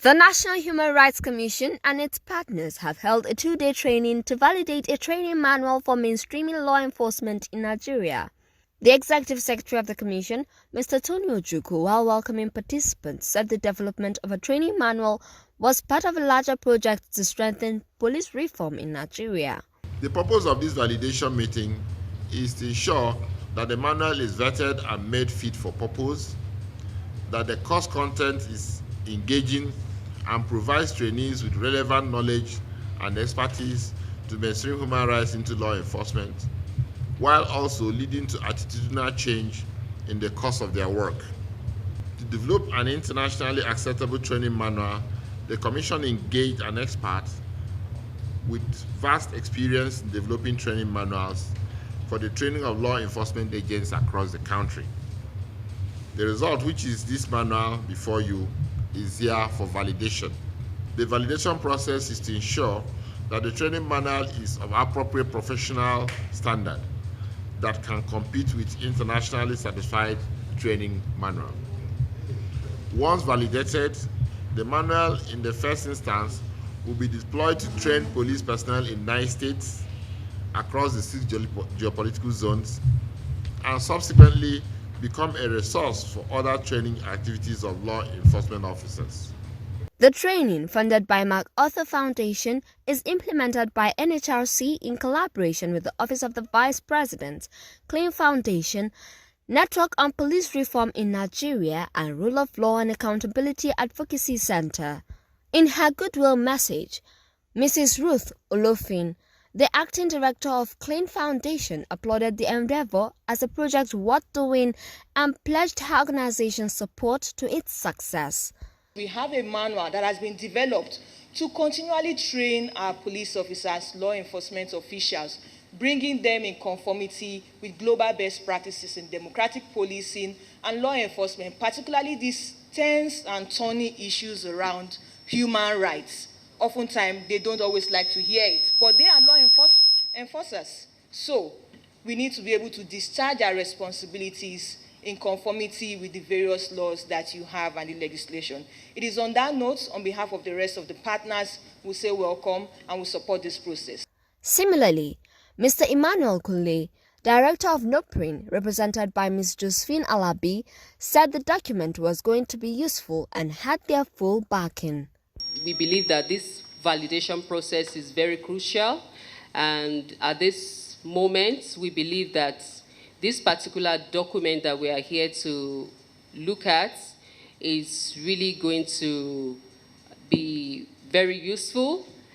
The National Human Rights Commission and its partners have held a two-day training to validate a training manual for mainstreaming law enforcement in Nigeria. The Executive Secretary of the Commission, Mr. Tony Ojukwu, while welcoming participants, said the development of a training manual was part of a larger project to strengthen police reform in Nigeria. The purpose of this validation meeting is to ensure that the manual is vetted and made fit for purpose, that the course content is engaging and provides trainees with relevant knowledge and expertise to mainstream human rights into law enforcement, while also leading to attitudinal change in the course of their work. To develop an internationally acceptable training manual, the Commission engaged an expert with vast experience in developing training manuals for the training of law enforcement agents across the country. The result, which is this manual before you, is here for validation. The validation process is to ensure that the training manual is of appropriate professional standard that can compete with internationally certified training manual. Once validated, the manual in the first instance will be deployed to train police personnel in 9 states across the 6 geopolitical zones and subsequently become a resource for other training activities of law enforcement officers. The training, funded by MacArthur Foundation, is implemented by NHRC in collaboration with the Office of the Vice President, Clean Foundation, Network on Police Reform in Nigeria, and Rule of Law and Accountability Advocacy Center. In her goodwill message, Mrs. Ruth Olofin, the acting director of Clean Foundation, applauded the endeavor as a project worth doing and pledged her organization's support to its success. We have a manual that has been developed to continually train our police officers, law enforcement officials, bringing them in conformity with global best practices in democratic policing and law enforcement, particularly these tense and thorny issues around human rights. Oftentimes, they don't always like to hear it, but they are law enforcers. So, we need to be able to discharge our responsibilities in conformity with the various laws that you have and the legislation. It is on that note, on behalf of the rest of the partners, we say welcome and we support this process. Similarly, Mr. Emmanuel Kunle, Director of NOPRIN, represented by Ms. Josephine Alabi, said the document was going to be useful and had their full backing. We believe that this validation process is very crucial, and at this moment, we believe that this particular document that we are here to look at is really going to be very useful